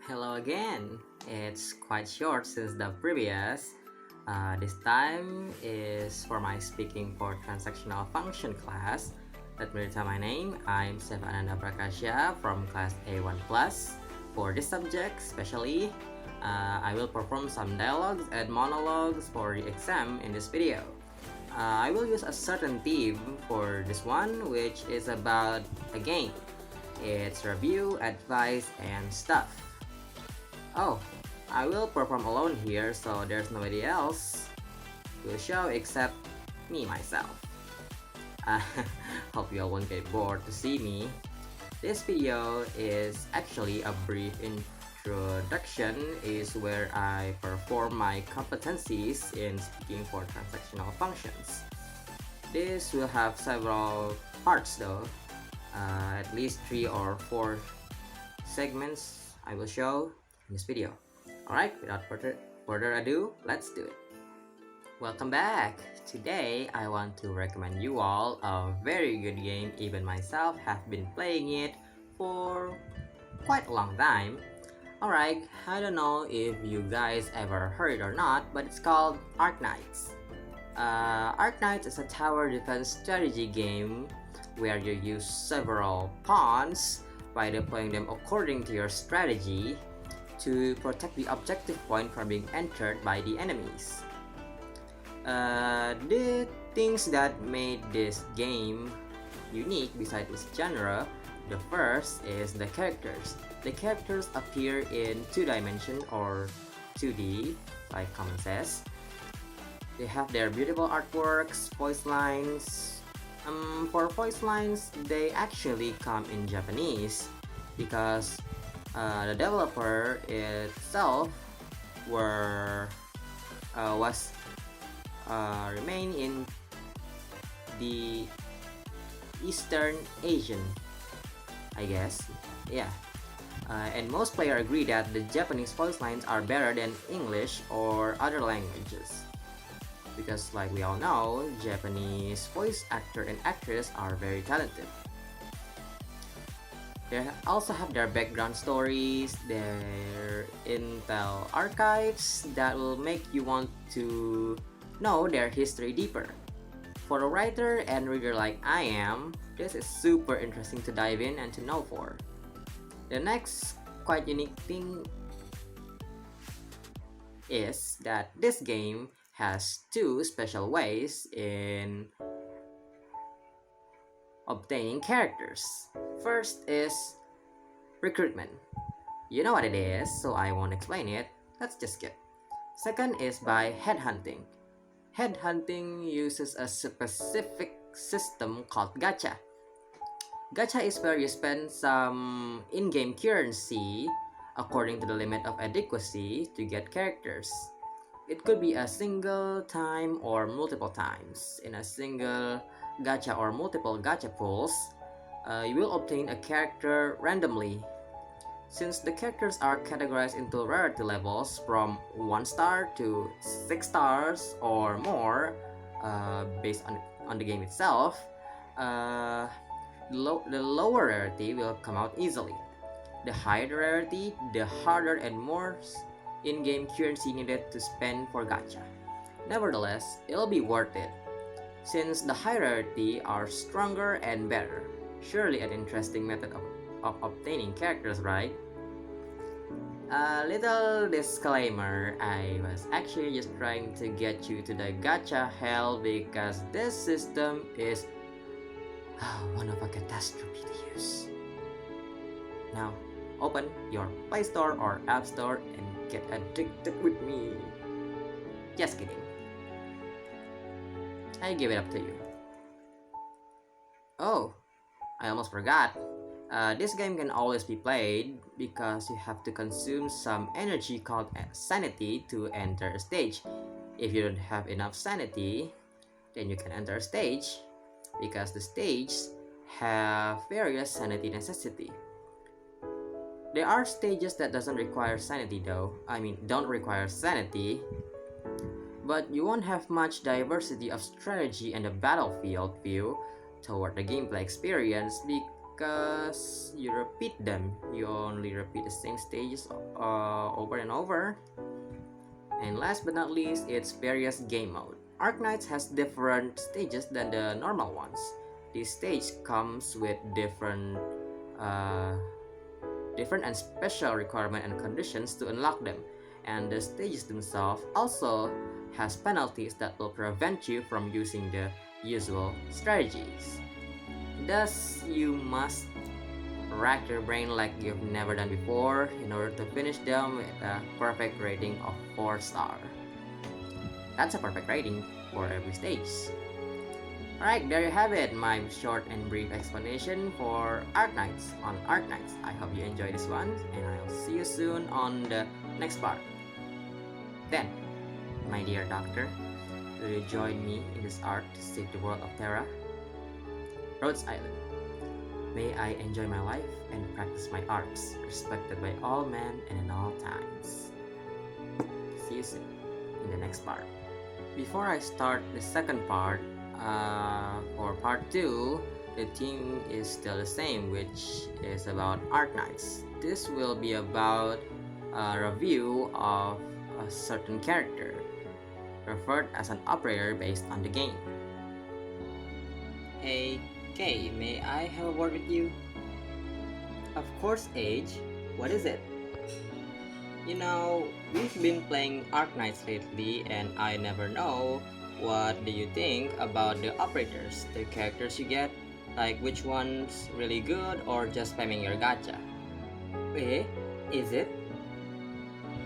Hello again. It's quite short since the previous. This time is for my speaking for transactional function class. Let me tell my name. I'm Sevananda Prakasya from class A1 Plus. For this subject, especially, I will perform some dialogues and monologues for the exam in this video. I will use a certain theme for this one, which is about a game. It's review, advice, and stuff. Oh, I will perform alone here, so there's nobody else to show except me myself. I hope you all won't get bored to see me. This video is actually a brief introduction, is where I perform my competencies in speaking for transactional functions. This will have several parts though, at least 3 or 4 segments I will show in this video. Alright, without further ado, let's do it. Welcome back! Today, I want to recommend you all a very good game. Even myself have been playing it for quite a long time. Alright, I don't know if you guys ever heard it or not, but it's called Arknights. Arknights is a tower defense strategy game where you use several pawns by deploying them according to your strategy to protect the objective point from being entered by the enemies. The things that made this game unique besides its genre, the first is the characters. The characters appear in 2D or 2D, like common says. They have their beautiful artworks, voice lines. For voice lines, they actually come in Japanese because the developer itself was remain in the Eastern Asian, I guess. Yeah. And most players agree that the Japanese voice lines are better than English or other languages. Because like we all know, Japanese voice actor and actress are very talented. They also have their background stories, their intel archives that will make you want to know their history deeper. For a writer and reader like I am, this is super interesting to dive in and to know for. The next quite unique thing is that this game has 2 special ways in obtaining characters. First is recruitment. You know what it is, so I won't explain it. Let's just skip. Second is by headhunting. Headhunting uses a specific system called gacha. Gacha is where you spend some in-game currency according to the limit of adequacy to get characters. It could be a single time or multiple times. In a single gacha or multiple gacha pools, you will obtain a character randomly. Since the characters are categorized into rarity levels from 1 star to 6 stars or more, based on the game itself, the lower rarity will come out easily. The higher the rarity, the harder and more in-game currency needed to spend for gacha. Nevertheless, it'll be worth it, since the high rarity are stronger and better. Surely an interesting method of obtaining characters, right? A little disclaimer, I was actually just trying to get you to the gacha hell because this system is one of a catastrophe to use. Now, open your Play Store or App Store and get addicted with me. Just kidding. I give it up to you. Oh, I almost forgot. This game can always be played because you have to consume some energy called sanity to enter a stage. If you don't have enough sanity, then you can enter a stage because the stages have various sanity necessity. There are stages that doesn't require sanity though. Don't require sanity, but you won't have much diversity of strategy and the battlefield view toward the gameplay experience because you repeat them. You only repeat the same stages over and over. And last but not least, it's various game mode. Arknights has different stages than the normal ones. This stage comes with uh, different and special requirement and conditions to unlock them. And the stages themselves also has penalties that will prevent you from using the usual strategies. Thus, you must rack your brain like you've never done before in order to finish them with a perfect rating of 4 star. That's a perfect rating for every stage. Alright, there you have it, my short and brief explanation for Arknights on Arknights. I hope you enjoyed this one, and I'll see you soon on the next part. Then, my dear doctor, will you join me in this art to save the world of Terra? Rhodes Island. May I enjoy my life and practice my arts, respected by all men and in all times. See you soon in the next part. Before I start the second part, for part 2, the theme is still the same, which is about Arknights. This will be about a review of a certain character, referred as an operator based on the game. Hey, Kay, may I have a word with you? Of course, Age. What is it? You know, we've been playing Arknights lately, and I never know. What do you think about the operators, the characters you get? Like which one's really good or just spamming your gacha? Eh? Is it?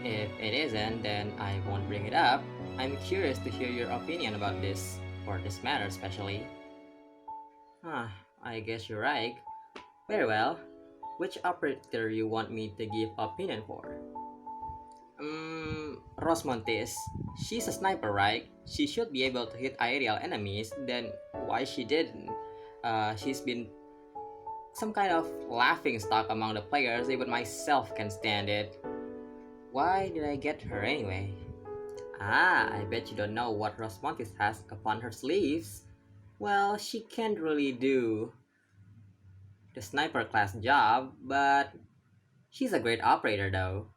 If it isn't, then I won't bring it up. I'm curious to hear your opinion about this, or this matter especially. I guess you're right. Very well. Which operator you want me to give opinion for? Rosmontes. She's a sniper, right? She should be able to hit aerial enemies, then why she didn't? She's been some kind of laughing stock among the players, even myself can stand it. Why did I get her anyway? I bet you don't know what Rosmontes has upon her sleeves. Well, she can't really do the sniper class job, but she's a great operator though.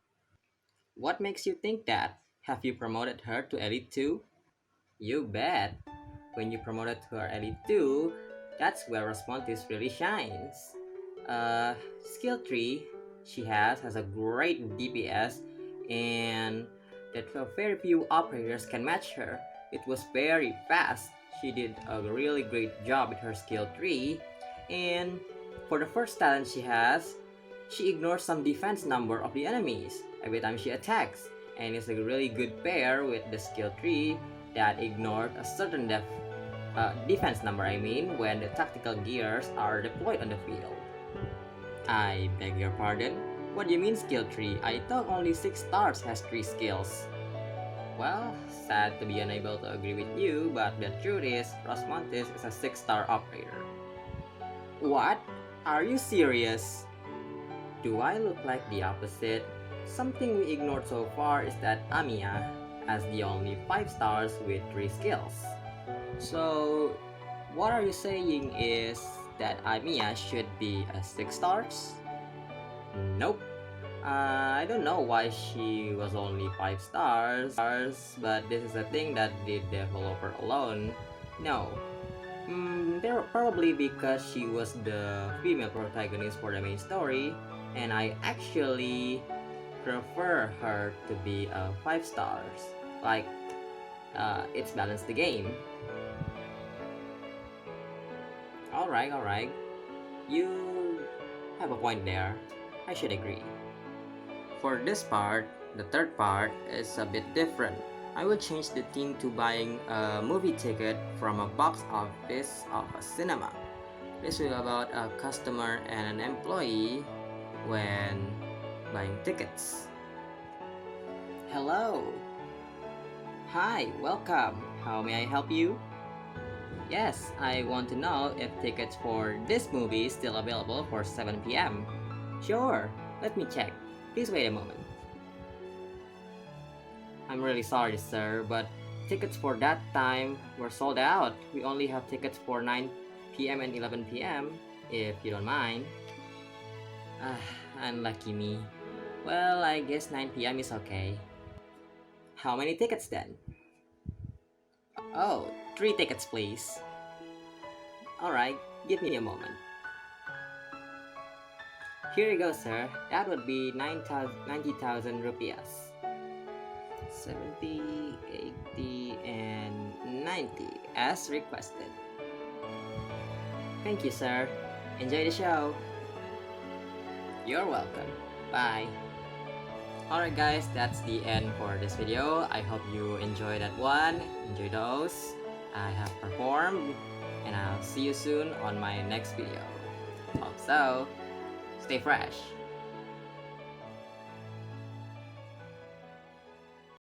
What makes you think that? Have you promoted her to Elite 2? You bet. When you promoted her Elite 2, that's where Rosmontes really shines. Skill tree she has a great DPS, and that very few operators can match her. It was very fast. She did a really great job with her skill tree, and for the first talent she has, she ignores some defense number of the enemies every time she attacks, and it's a really good pair with the skill tree that ignored a certain defense number, when the tactical gears are deployed on the field. I beg your pardon? What do you mean skill tree? I thought only 6 stars has 3 skills. Well, sad to be unable to agree with you, but the truth is, Rosmontes is a 6-star operator. What? Are you serious? Do I look like the opposite? Something we ignored so far is that Amiya has the only 5 stars with 3 skills. So, what are you saying is that Amiya should be a 6 stars? Nope. I don't know why she was only 5 stars, but this is a thing that the developer alone know. They're probably because she was the female protagonist for the main story, and I actually prefer her to be a 5 stars. Like, it's balanced the game. Alright. You have a point there. I should agree. For this part, the third part is a bit different. I will change the theme to buying a movie ticket from a box office of a cinema. This will be about a customer and an employee when buying tickets. Hello. Hi, welcome. How may I help you? Yes, I want to know if tickets for this movie is still available for 7 p.m. Sure, let me check. Please wait a moment. I'm really sorry, sir, but tickets for that time were sold out. We only have tickets for 9 p.m. and 11 p.m. if you don't mind. Ah, unlucky me. Well, I guess 9 p.m. is okay. How many tickets then? Oh, 3 tickets, please. Alright, give me a moment. Here you go, sir. That would be 90,000 rupees. 70, 80, and 90 as requested. Thank you, sir. Enjoy the show. You're welcome. Bye. Alright guys, that's the end for this video. I hope you enjoy that one. Enjoy those I have performed. And I'll see you soon on my next video. Hope so. Stay fresh.